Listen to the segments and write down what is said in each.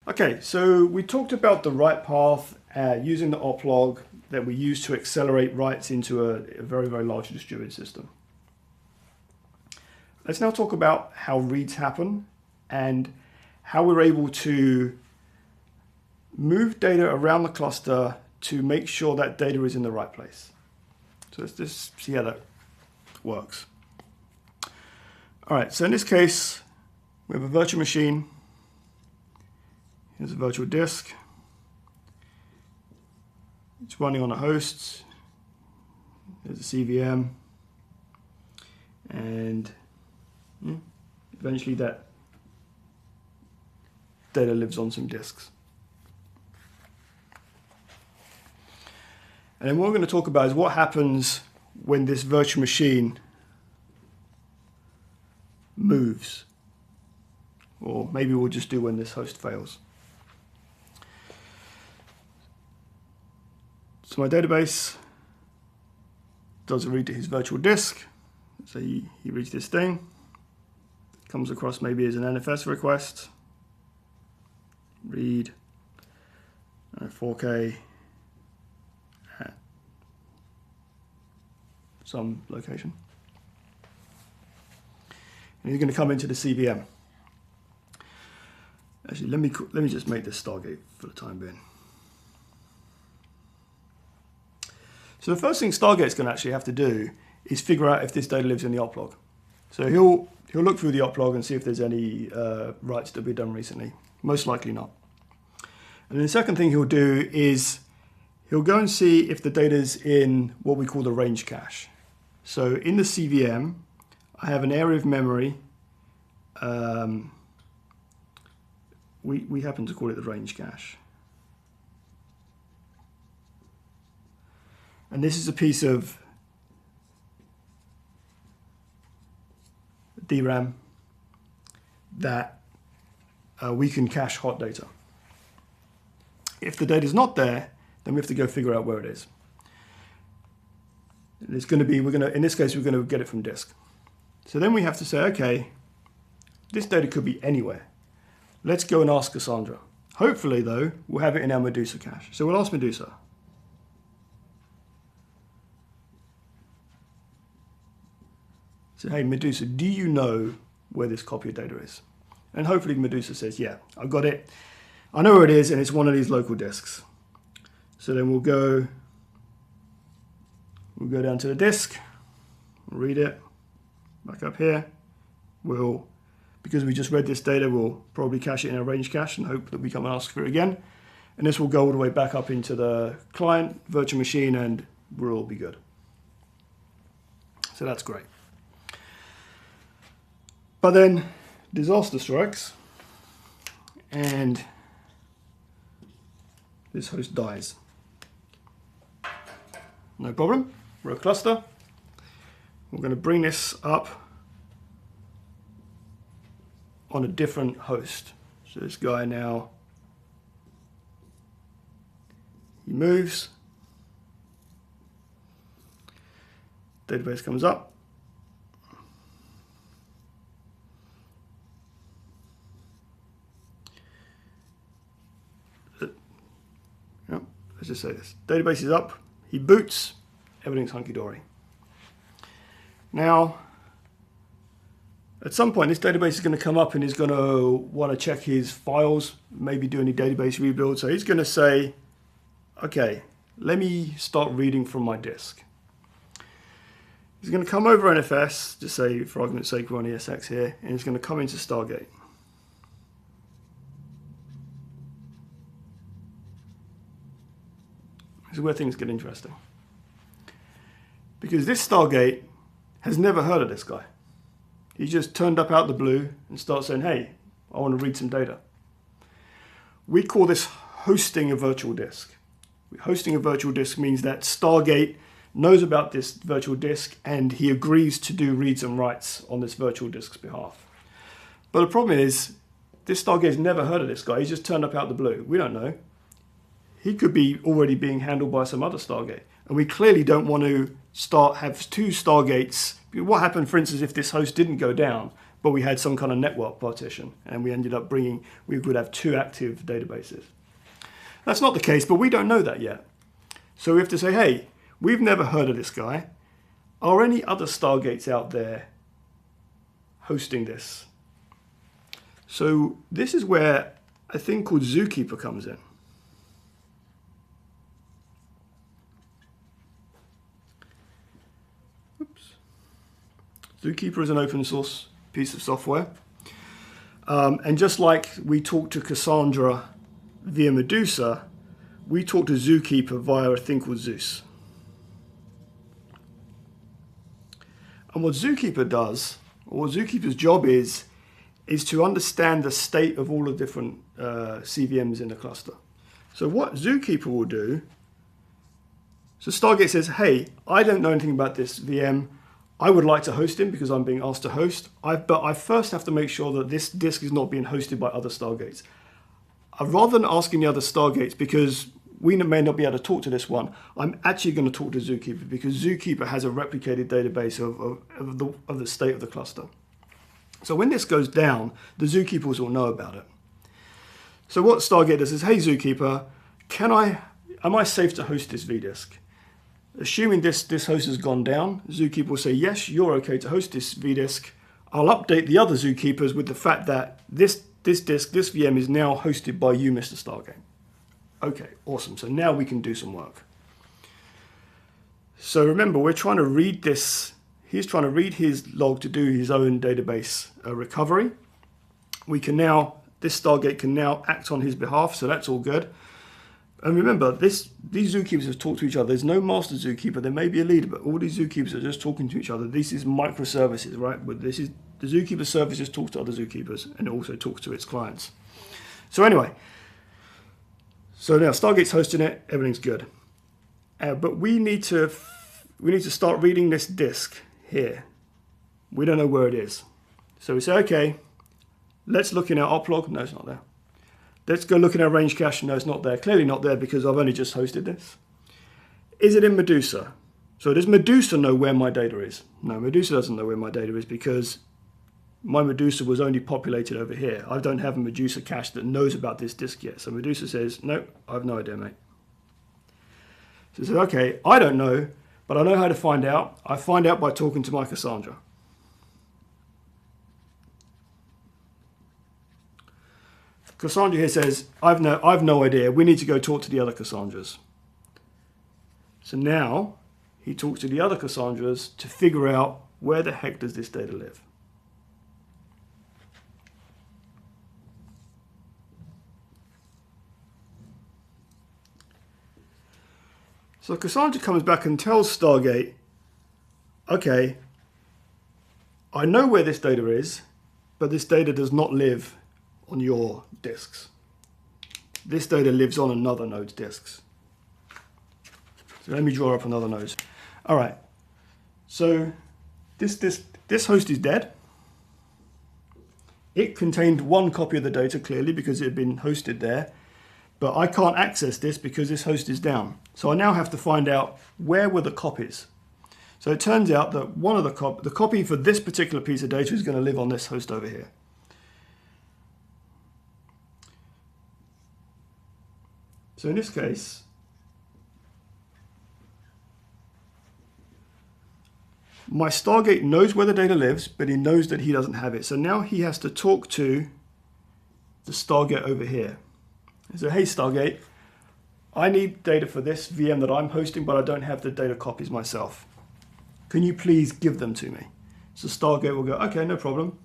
Okay, so we talked about the write path using the op log that we use to accelerate writes into a very, very large distributed system. Let's now talk about how reads happen and how we're able to move data around the cluster to make sure that data is in the right place. So let's just see how that works. All right, so in this case, we have a virtual machine. Here's a virtual disk. It's running on a host. There's a CVM. And eventually that data lives on some disks. And then what we're going to talk about is what happens when this virtual machine moves. Or maybe we'll just do when this host fails. So my database does a read to his virtual disk. So he reads this thing, comes across maybe as an NFS request, read 4K at some location. And he's going to come into the CVM. Actually, let me just make this Stargate for the time being. So the first thing Stargate's going to actually have to do is figure out if this data lives in the op log. So he'll look through the op log and see if there's any writes that we've done recently. Most likely not. And then the second thing he'll do is he'll go and see if the data's in what we call the range cache. So in the CVM, I have an area of memory. We happen to call it the range cache. And this is a piece of DRAM that we can cache hot data. If the data is not there, then we have to go figure out where it is. And it's going to be, in this case, we're going to get it from disk. So then we have to say, okay, this data could be anywhere. Let's go and ask Cassandra. Hopefully, though, we'll have it in our Medusa cache. So we'll ask Medusa. So, hey, Medusa, do you know where this copy of data is? And hopefully Medusa says, yeah, I've got it. I know where it is, and it's one of these local disks. So then we'll go down to the disk, we'll read it, back up here. Because we just read this data, we'll probably cache it in our range cache and hope that we come and ask for it again. And this will go all the way back up into the client, virtual machine, and we'll all be good. So that's great. But then disaster strikes and this host dies. No problem, we're a cluster. We're going to bring this up on a different host. So this guy now, he moves, database comes up. Let's just say this. Database is up, he boots, everything's hunky-dory. Now, at some point this database is going to come up and he's going to want to check his files, maybe do any database rebuild. So he's going to say, okay, let me start reading from my disk. He's going to come over NFS, just say for argument's sake we're on ESX here, and he's going to come into Stargate. This is where things get interesting. Because this Stargate has never heard of this guy. He just turned up out the blue and starts saying, hey, I want to read some data. We call this hosting a virtual disk. Hosting a virtual disk means that Stargate knows about this virtual disk and he agrees to do reads and writes on this virtual disk's behalf. But the problem is, this Stargate's never heard of this guy. He's just turned up out the blue. We don't know. He could be already being handled by some other Stargate. And we clearly don't want to have two Stargates. What happened, for instance, if this host didn't go down, but we had some kind of network partition, and we ended up we would have 2 active databases. That's not the case, but we don't know that yet. So we have to say, hey, we've never heard of this guy. Are any other Stargates out there hosting this? So this is where a thing called Zookeeper comes in. Oops. Zookeeper is an open source piece of software. And just like we talked to Cassandra via Medusa, we talk to Zookeeper via a thing called Zeus. And what Zookeeper does, or what Zookeeper's job is to understand the state of all the different CVMs in the cluster. So what Zookeeper will do, so Stargate says, hey, I don't know anything about this VM. I would like to host him because I'm being asked to host, but I first have to make sure that this disk is not being hosted by other Stargates. Rather than asking the other Stargates, because we may not be able to talk to this one, I'm actually going to talk to Zookeeper because Zookeeper has a replicated database of the state of the cluster. So when this goes down, the Zookeepers will know about it. So what Stargate does is, hey Zookeeper, am I safe to host this vDisk? Assuming this host has gone down, Zookeeper will say, yes, you're okay to host this vDisk. I'll update the other Zookeepers with the fact that this disk, this VM is now hosted by you, Mr. Stargate. Okay, awesome. So now we can do some work. So remember, we're trying to read this. He's trying to read his log to do his own database recovery. This Stargate can now act on his behalf, so that's all good. And remember, these Zookeepers have talked to each other. There's no master Zookeeper. There may be a leader, but all these Zookeepers are just talking to each other. This is microservices, right? But this is the Zookeeper services talks to other Zookeepers, and it also talks to its clients. So anyway, so now Stargate's hosting it. Everything's good, but we need to start reading this disk here. We don't know where it is, so we say, okay, let's look in our oplog. No, it's not there. Let's go look in our range cache. No, it's not there. Clearly not there because I've only just hosted this. Is it in Medusa? So does Medusa know where my data is? No, Medusa doesn't know where my data is because my Medusa was only populated over here. I don't have a Medusa cache that knows about this disk yet. So Medusa says, no, I have no idea, mate. So it says, okay, I don't know, but I know how to find out. I find out by talking to my Cassandra. Cassandra here says, I've no idea. We need to go talk to the other Cassandras. So now he talks to the other Cassandras to figure out where the heck does this data live. So Cassandra comes back and tells Stargate, okay, I know where this data is, but this data does not live on your disks. This data lives on another node's disks. So let me draw up another node. All right, so this host is dead. It contained one copy of the data clearly because it had been hosted there, but I can't access this because this host is down. So I now have to find out where were the copies. So it turns out that one of the copy for this particular piece of data is going to live on this host over here. So in this case, my Stargate knows where the data lives, but he knows that he doesn't have it. So now he has to talk to the Stargate over here. So, hey Stargate, I need data for this VM that I'm hosting, but I don't have the data copies myself. Can you please give them to me? So Stargate will go, okay, no problem.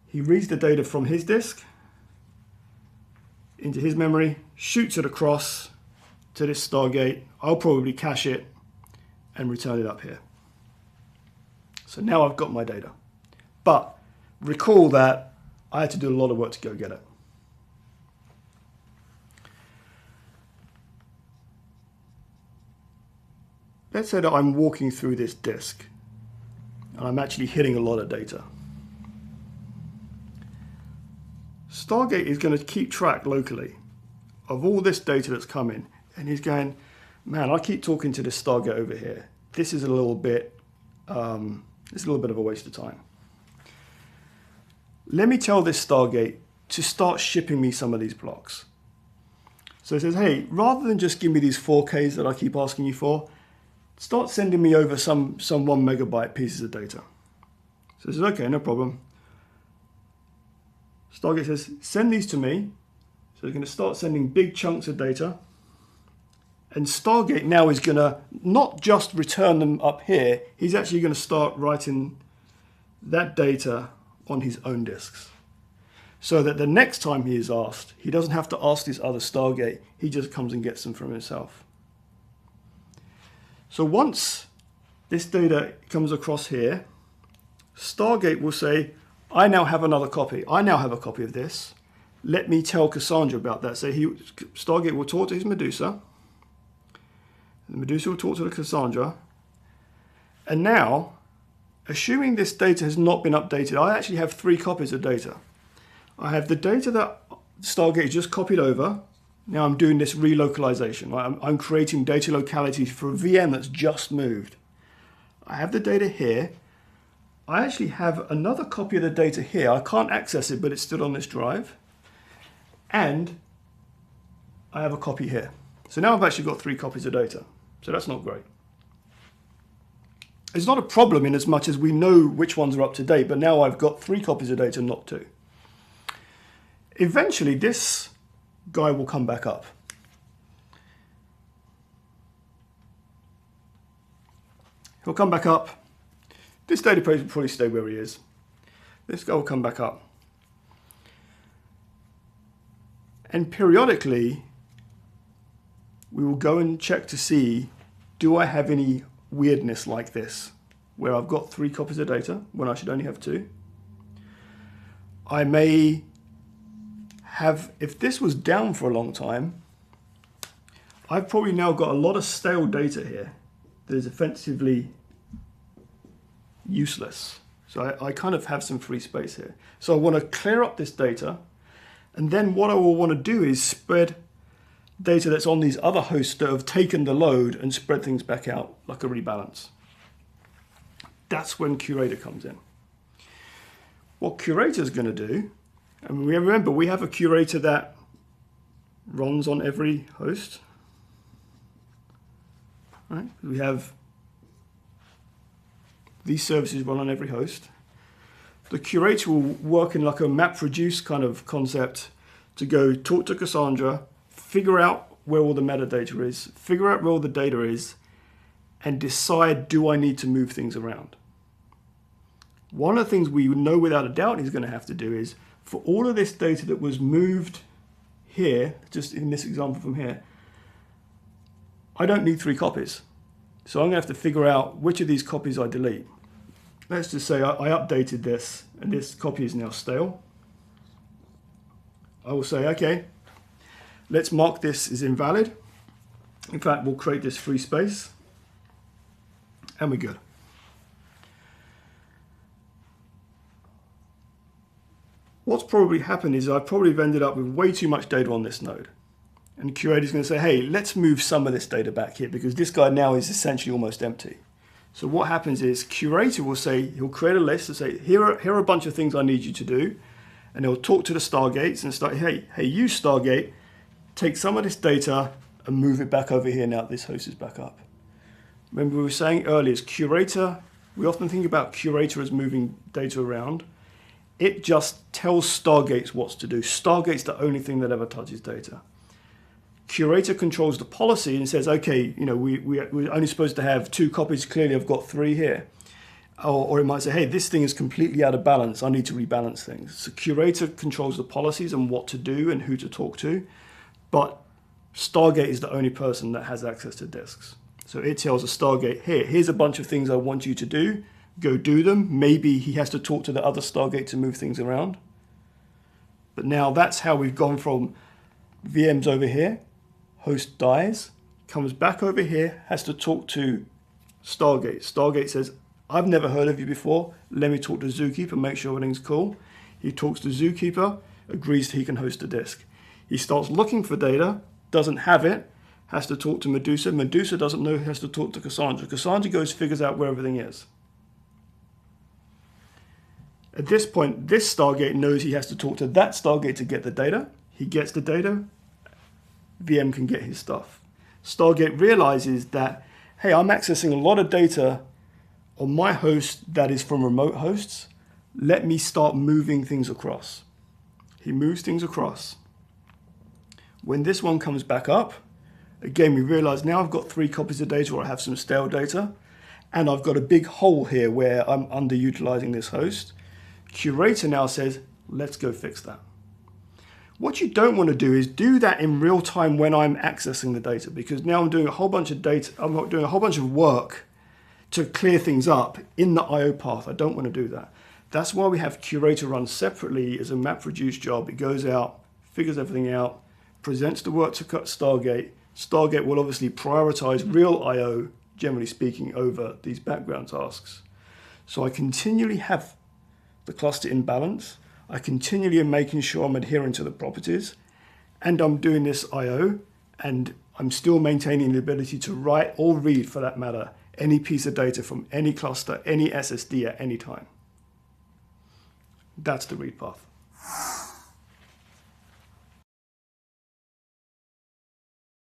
He reads the data from his disk into his memory, shoots it across to this Stargate. I'll probably cache it and return it up here. So now I've got my data. But recall that I had to do a lot of work to go get it. Let's say that I'm walking through this disk and I'm actually hitting a lot of data. Stargate is going to keep track locally of all this data that's coming, and he's going, man, I keep talking to this Stargate over here. This is a little bit it's a little bit of a waste of time. Let me tell this Stargate to start shipping me some of these blocks. So it says, hey, rather than just give me these 4Ks that I keep asking you for, start sending me over some 1 megabyte pieces of data. So it says, okay, no problem. Stargate says, send these to me. So they're going to start sending big chunks of data. And Stargate now is going to not just return them up here, he's actually going to start writing that data on his own disks. So that the next time he is asked, he doesn't have to ask this other Stargate, he just comes and gets them from himself. So once this data comes across here, Stargate will say, I now have another copy. I now have a copy of this. Let me tell Cassandra about that. So Stargate will talk to his Medusa. The Medusa will talk to the Cassandra. And now, assuming this data has not been updated, I actually have 3 copies of data. I have the data that Stargate just copied over. Now I'm doing this relocalization. Right? I'm creating data localities for a VM that's just moved. I have the data here. I actually have another copy of the data here. I can't access it, but it's still on this drive. And I have a copy here. So now I've actually got 3 copies of data. So that's not great. It's not a problem in as much as we know which ones are up to date, but now I've got 3 copies of data, not 2. Eventually, this guy will come back up. He'll come back up. This database will probably stay where he is. This guy will come back up. And periodically, we will go and check to see, do I have any weirdness like this, where I've got 3 copies of data when I should only have 2. I may have, if this was down for a long time, I've probably now got a lot of stale data here that is effectively useless. So I kind of have some free space here. So I want to clear up this data, and then what I will want to do is spread data that's on these other hosts that have taken the load and spread things back out like a rebalance. That's when Curator comes in. What Curator is going to do, and remember we have a Curator that runs on every host. Right? We have these services run on every host. The Curator will work in like a MapReduce kind of concept to go talk to Cassandra, figure out where all the metadata is, figure out where all the data is, and decide, do I need to move things around? One of the things we know without a doubt he's going to have to do is, for all of this data that was moved here, just in this example from here, I don't need 3 copies. So I'm going to have to figure out which of these copies I delete. Let's just say I updated this, and this copy is now stale. I will say, okay, let's mark this as invalid. In fact, we'll create this free space, and we're good. What's probably happened is I probably have ended up with way too much data on this node. And Curator is going to say, hey, let's move some of this data back here because this guy now is essentially almost empty. So what happens is Curator will say, he'll create a list and say, here are a bunch of things I need you to do. And he'll talk to the Stargates and start, hey, you Stargate, take some of this data and move it back over here now that this host is back up. Remember we were saying earlier, is Curator, we often think about Curator as moving data around. It just tells Stargates what to do. Stargate's the only thing that ever touches data. Curator controls the policy and says, okay, you know, we're only supposed to have 2 copies. Clearly, I've got 3 here. Or it might say, hey, this thing is completely out of balance. I need to rebalance things. So Curator controls the policies and what to do and who to talk to. But Stargate is the only person that has access to disks. So it tells a Stargate, here's a bunch of things I want you to do. Go do them. Maybe he has to talk to the other Stargate to move things around. But now that's how we've gone from VMs over here, host dies, comes back over here, has to talk to Stargate. Stargate says, I've never heard of you before. Let me talk to Zookeeper, make sure everything's cool. He talks to Zookeeper, agrees he can host a disk. He starts looking for data, doesn't have it, has to talk to Medusa. Medusa doesn't know, has to talk to Cassandra. Cassandra goes, figures out where everything is. At this point, this Stargate knows he has to talk to that Stargate to get the data. He gets the data, VM can get his stuff. Stargate realizes that, hey, I'm accessing a lot of data on my host that is from remote hosts. Let me start moving things across. He moves things across. When this one comes back up, again, we realize now I've got 3 copies of data, or I have some stale data, and I've got a big hole here where I'm underutilizing this host. Curator now says, let's go fix that. What you don't want to do is do that in real time when I'm accessing the data, because now I'm doing a whole bunch of data, I'm doing a whole bunch of work to clear things up in the IO path. I don't want to do that. That's why we have Curator run separately as a MapReduce job. It goes out, figures everything out, presents the work to Stargate. Stargate will obviously prioritize real IO, generally speaking, over these background tasks. So I continually have the cluster in balance. I continually am making sure I'm adhering to the properties, and I'm doing this IO, and I'm still maintaining the ability to write or read, for that matter, any piece of data from any cluster, any SSD at any time. That's the read path.